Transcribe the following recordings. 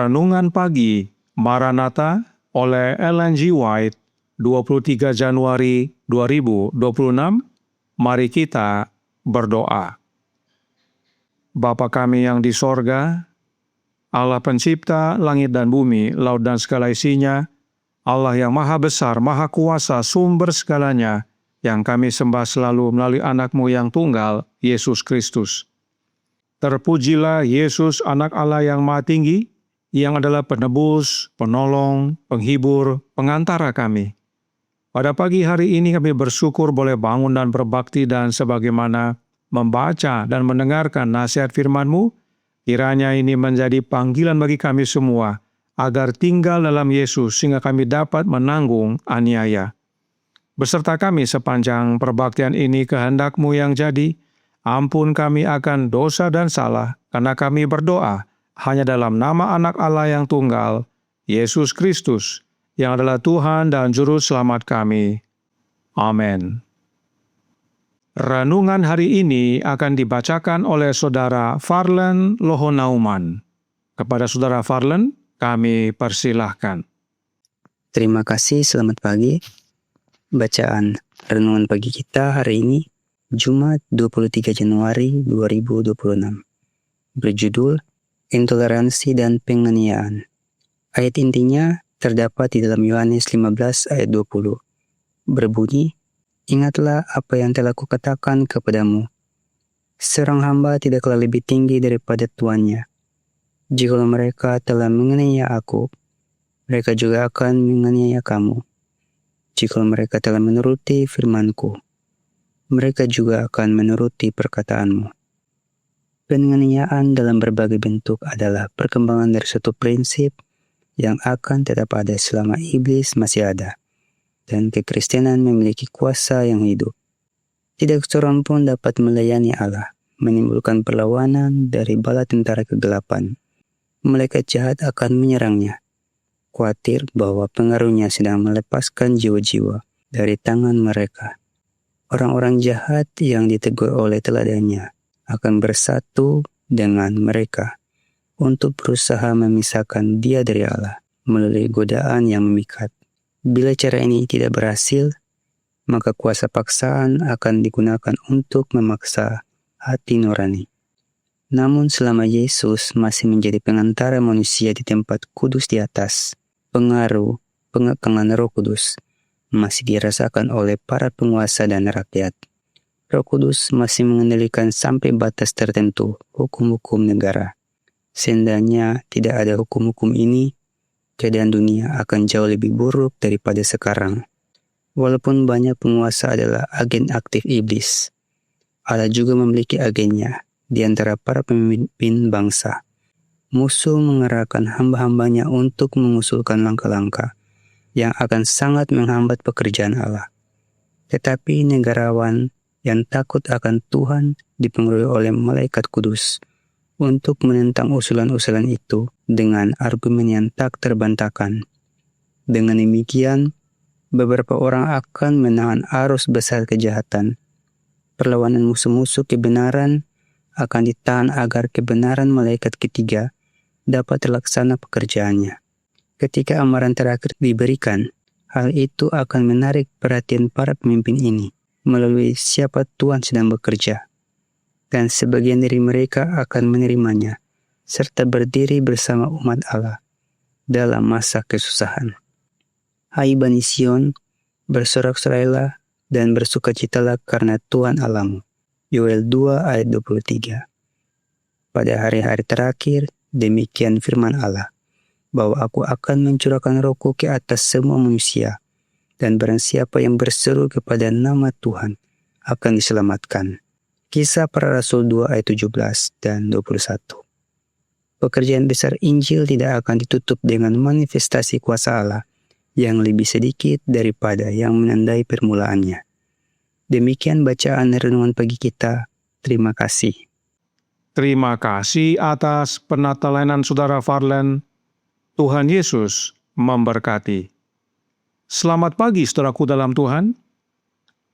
Renungan Pagi Maranatha oleh Ellen G. White, 23 Januari 2026. Mari kita berdoa. Bapa kami yang di sorga, Allah pencipta langit dan bumi, laut dan segala isinya, Allah yang maha besar, maha kuasa, sumber segalanya, yang kami sembah selalu melalui anak-Mu yang tunggal, Yesus Kristus. Terpujilah Yesus, anak Allah yang maha tinggi, yang adalah penebus, penolong, penghibur, pengantara kami. Pada pagi hari ini kami bersyukur boleh bangun dan berbakti, dan sebagaimana membaca dan mendengarkan nasihat firman-Mu, kiranya ini menjadi panggilan bagi kami semua, agar tinggal dalam Yesus sehingga kami dapat menanggung aniaya. Beserta kami sepanjang perbaktian ini kehendak-Mu yang jadi, ampun kami akan dosa dan salah, karena kami berdoa hanya dalam nama anak Allah yang tunggal, Yesus Kristus, yang adalah Tuhan dan Juru Selamat kami. Amin. Renungan hari ini akan dibacakan oleh Saudara Farlen Lohonauman. Kepada Saudara Farlen, kami persilahkan. Terima kasih, selamat pagi. Bacaan renungan pagi kita hari ini, Jumat 23 Januari 2026. Berjudul, Intoleransi dan Penganiayaan. Ayat intinya terdapat di dalam Yohanes 15 ayat 20. Berbunyi, "Ingatlah apa yang telah kukatakan kepadamu. Seorang hamba tidaklah lebih tinggi daripada tuannya. Jikalau mereka telah menganiaya aku, mereka juga akan menganiaya kamu. Jikalau mereka telah menuruti firman-Ku, mereka juga akan menuruti perkataanmu." Penganiayaan dalam berbagai bentuk adalah perkembangan dari suatu prinsip yang akan tetap ada selama iblis masih ada, dan kekristenan memiliki kuasa yang hidup. Tidak seorang pun dapat melayani Allah, menimbulkan perlawanan dari bala tentara kegelapan. Malaikat jahat akan menyerangnya, khawatir bahwa pengaruhnya sedang melepaskan jiwa-jiwa dari tangan mereka. Orang-orang jahat yang ditegur oleh teladannya akan bersatu dengan mereka untuk berusaha memisahkan dia dari Allah melalui godaan yang memikat. Bila cara ini tidak berhasil, maka kuasa paksaan akan digunakan untuk memaksa hati nurani. Namun selama Yesus masih menjadi pengantara manusia di tempat kudus di atas, pengaruh pengekangan Roh Kudus masih dirasakan oleh para penguasa dan rakyat. Roh Kudus masih mengendalikan sampai batas tertentu hukum-hukum negara. Seandainya tidak ada hukum-hukum ini, keadaan dunia akan jauh lebih buruk daripada sekarang. Walaupun banyak penguasa adalah agen aktif iblis, Allah juga memiliki agennya di antara para pemimpin bangsa. Musuh mengerahkan hamba-hambanya untuk mengusulkan langkah-langkah yang akan sangat menghambat pekerjaan Allah. Tetapi negarawan yang takut akan Tuhan dipengaruhi oleh malaikat kudus untuk menentang usulan-usulan itu dengan argumen yang tak terbantahkan. Dengan demikian, beberapa orang akan menahan arus besar kejahatan. Perlawanan musuh-musuh kebenaran akan ditahan agar kebenaran malaikat ketiga dapat terlaksana pekerjaannya. Ketika amaran terakhir diberikan, hal itu akan menarik perhatian para pemimpin ini melalui siapa Tuhan sedang bekerja. Dan sebagian dari mereka akan menerimanya, serta berdiri bersama umat Allah dalam masa kesusahan. Hai Bani Sion, bersorak-sorailah dan bersukacitalah karena Tuhan Allahmu. Yoel 2 ayat 23. Pada hari-hari terakhir, demikian firman Allah, bahwa aku akan mencurahkan Rohku ke atas semua manusia, dan barang siapa yang berseru kepada nama Tuhan akan diselamatkan. Kisah Para Rasul 2 ayat 17 dan 21. Pekerjaan besar Injil tidak akan ditutup dengan manifestasi kuasa Allah yang lebih sedikit daripada yang menandai permulaannya. Demikian bacaan renungan pagi kita. Terima kasih. Terima kasih atas penatelanan Saudara Farlen. Tuhan Yesus memberkati. Selamat pagi saudaraku dalam Tuhan.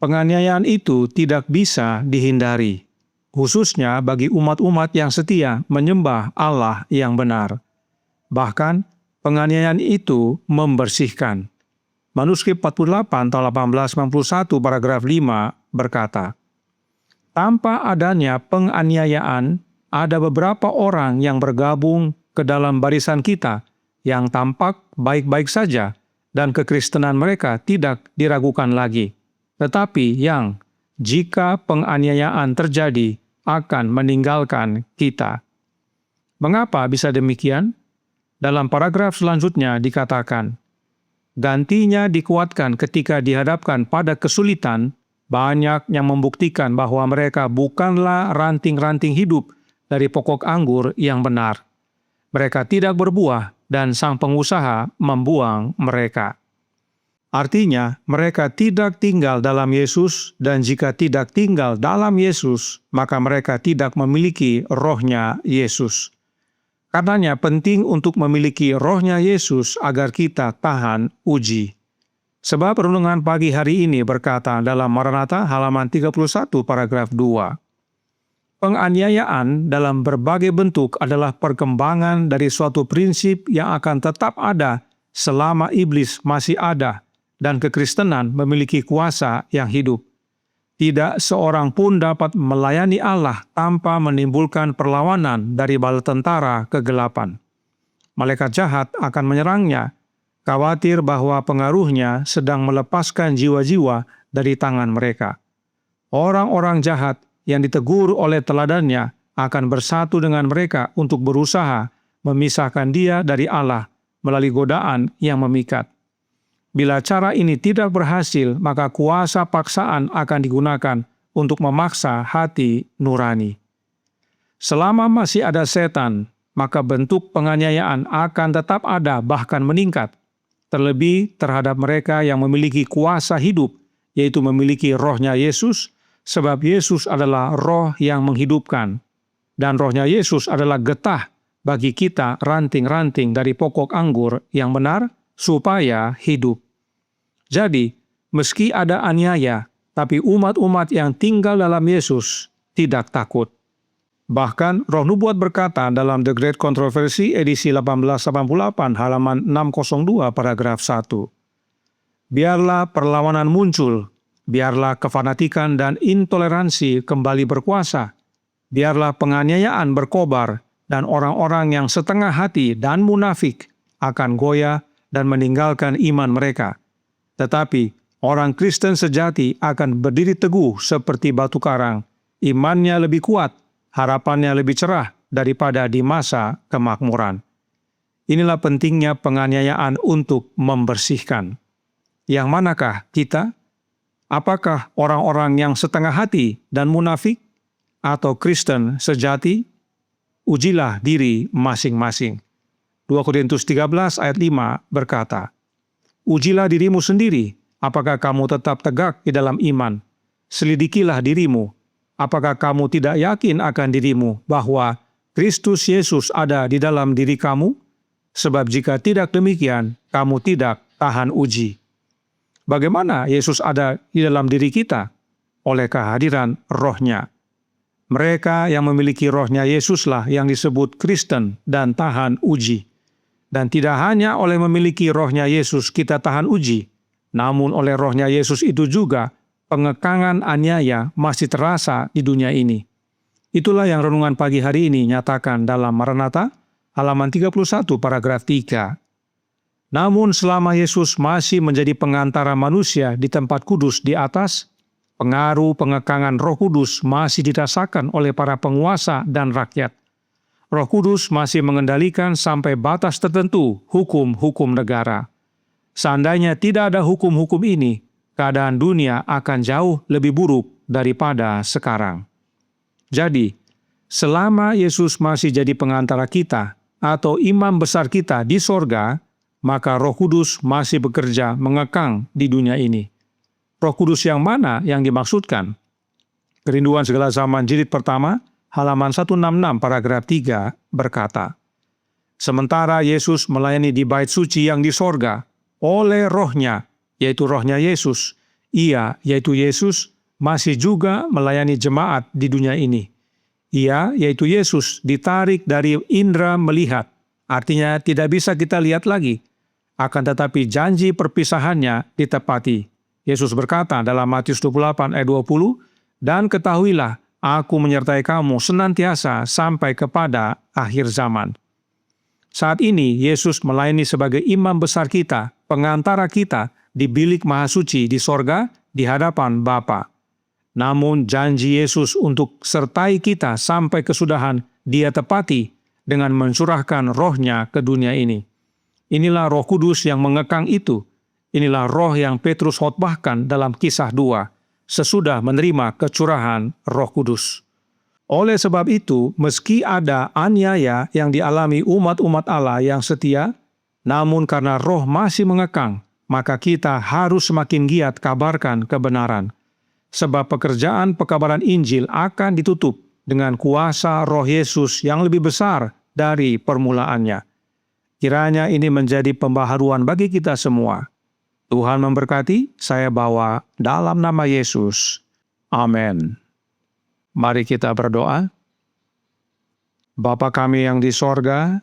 Penganiayaan itu tidak bisa dihindari, khususnya bagi umat-umat yang setia menyembah Allah yang benar. Bahkan, penganiayaan itu membersihkan. Manuskrip 48 tahun 1891 paragraf 5 berkata, tanpa adanya penganiayaan, ada beberapa orang yang bergabung ke dalam barisan kita yang tampak baik-baik saja dan kekristenan mereka tidak diragukan lagi. Tetapi yang, jika penganiayaan terjadi, akan meninggalkan kita. Mengapa bisa demikian? Dalam paragraf selanjutnya dikatakan, gantinya dikuatkan ketika dihadapkan pada kesulitan, banyak yang membuktikan bahwa mereka bukanlah ranting-ranting hidup dari pokok anggur yang benar. Mereka tidak berbuah dan sang pengusaha membuang mereka. Artinya, mereka tidak tinggal dalam Yesus, dan jika tidak tinggal dalam Yesus, maka mereka tidak memiliki rohnya Yesus. Karenanya penting untuk memiliki rohnya Yesus agar kita tahan uji. Sebab renungan pagi hari ini berkata dalam Maranatha halaman 31 paragraf 2. Penganiayaan dalam berbagai bentuk adalah perkembangan dari suatu prinsip yang akan tetap ada selama iblis masih ada dan kekristenan memiliki kuasa yang hidup. Tidak seorang pun dapat melayani Allah tanpa menimbulkan perlawanan dari bala tentara kegelapan. Malaikat jahat akan menyerangnya, khawatir bahwa pengaruhnya sedang melepaskan jiwa-jiwa dari tangan mereka. Orang-orang jahat yang ditegur oleh teladannya akan bersatu dengan mereka untuk berusaha memisahkan dia dari Allah melalui godaan yang memikat. Bila cara ini tidak berhasil, maka kuasa paksaan akan digunakan untuk memaksa hati nurani. Selama masih ada setan, maka bentuk penganiayaan akan tetap ada bahkan meningkat. Terlebih terhadap mereka yang memiliki kuasa hidup, yaitu memiliki rohnya Yesus, sebab Yesus adalah roh yang menghidupkan. Dan rohnya Yesus adalah getah bagi kita ranting-ranting dari pokok anggur yang benar, supaya hidup. Jadi, meski ada aniaya, tapi umat-umat yang tinggal dalam Yesus tidak takut. Bahkan Roh Nubuat berkata dalam The Great Controversy edisi 1888 halaman 602 paragraf 1. Biarlah perlawanan muncul, biarlah kefanatikan dan intoleransi kembali berkuasa, biarlah penganiayaan berkobar, dan orang-orang yang setengah hati dan munafik akan goyah dan meninggalkan iman mereka. Tetapi orang Kristen sejati akan berdiri teguh seperti batu karang, imannya lebih kuat, harapannya lebih cerah daripada di masa kemakmuran. Inilah pentingnya penganiayaan untuk membersihkan. Yang manakah kita? Apakah orang-orang yang setengah hati dan munafik, atau Kristen sejati? Ujilah diri masing-masing. 2 Korintus 13 ayat 5 berkata, ujilah dirimu sendiri, apakah kamu tetap tegak di dalam iman. Selidikilah dirimu, apakah kamu tidak yakin akan dirimu bahwa Kristus Yesus ada di dalam diri kamu? Sebab jika tidak demikian, kamu tidak tahan uji. Bagaimana Yesus ada di dalam diri kita? Oleh kehadiran rohnya. Mereka yang memiliki rohnya Yesuslah yang disebut Kristen dan tahan uji. Dan tidak hanya oleh memiliki rohnya Yesus kita tahan uji, namun oleh rohnya Yesus itu juga pengekangan aniaya masih terasa di dunia ini. Itulah yang renungan pagi hari ini nyatakan dalam Maranatha, halaman 31 paragraf 3. Namun selama Yesus masih menjadi pengantara manusia di tempat kudus di atas, pengaruh pengekangan Roh Kudus masih dirasakan oleh para penguasa dan rakyat. Roh Kudus masih mengendalikan sampai batas tertentu hukum-hukum negara. Seandainya tidak ada hukum-hukum ini, keadaan dunia akan jauh lebih buruk daripada sekarang. Jadi, selama Yesus masih jadi pengantara kita atau imam besar kita di sorga, maka Roh Kudus masih bekerja mengekang di dunia ini. Roh Kudus yang mana yang dimaksudkan? Kerinduan Segala Zaman jilid pertama, halaman 166 paragraf 3 berkata, sementara Yesus melayani di bait suci yang di sorga, oleh rohnya, yaitu rohnya Yesus, ia, yaitu Yesus, masih juga melayani jemaat di dunia ini. Ia, yaitu Yesus, ditarik dari indera melihat, Artinya tidak bisa kita lihat lagi. Akan tetapi janji perpisahannya ditepati. Yesus berkata dalam Matius 28 ayat 20, "Dan ketahuilah, Aku menyertai kamu senantiasa sampai kepada akhir zaman." Saat ini, Yesus melayani sebagai imam besar kita, pengantara kita di bilik maha suci di sorga di hadapan Bapa. Namun janji Yesus untuk sertai kita sampai kesudahan Dia tepati dengan mencurahkan Roh-Nya ke dunia ini. Inilah Roh Kudus yang mengekang itu. Inilah Roh yang Petrus khotbahkan dalam Kisah 2, sesudah menerima kecurahan Roh Kudus. Oleh sebab itu, meski ada aniaya yang dialami umat-umat Allah yang setia, namun karena Roh masih mengekang, maka kita harus semakin giat kabarkan kebenaran. Sebab pekerjaan pekabaran Injil akan ditutup dengan kuasa Roh Yesus yang lebih besar dari permulaannya. Kiranya ini menjadi pembaharuan bagi kita semua. Tuhan memberkati, saya bawa dalam nama Yesus. Amin. Mari kita berdoa. Bapa kami yang di sorga,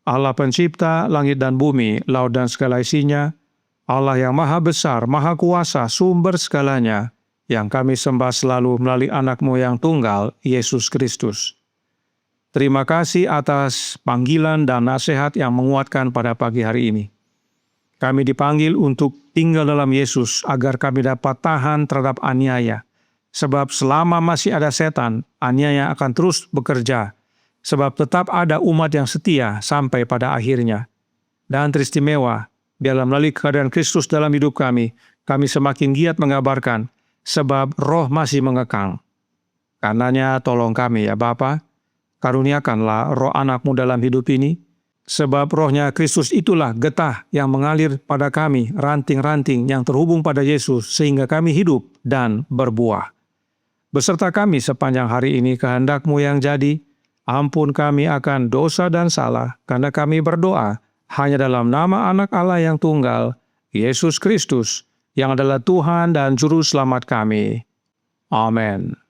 Allah pencipta langit dan bumi, laut dan segala isinya, Allah yang maha besar, maha kuasa, sumber segalanya, yang kami sembah selalu melalui anak-Mu yang tunggal, Yesus Kristus. Terima kasih atas panggilan dan nasihat yang menguatkan pada pagi hari ini. Kami dipanggil untuk tinggal dalam Yesus agar kami dapat tahan terhadap aniaya. Sebab selama masih ada setan, aniaya akan terus bekerja. Sebab tetap ada umat yang setia sampai pada akhirnya. Dan teristimewa, biarlah melalui kehadiran Kristus dalam hidup kami semakin giat mengabarkan, sebab Roh masih mengekang. Karenanya tolong kami ya Bapa, karuniakanlah Roh anak-Mu dalam hidup ini, sebab Roh-Nya Kristus itulah getah yang mengalir pada kami, ranting-ranting yang terhubung pada Yesus, sehingga kami hidup dan berbuah. Beserta kami sepanjang hari ini kehendak-Mu yang jadi, ampun kami akan dosa dan salah, karena kami berdoa hanya dalam nama Anak Allah yang tunggal, Yesus Kristus, yang adalah Tuhan dan Juru Selamat kami. Amin.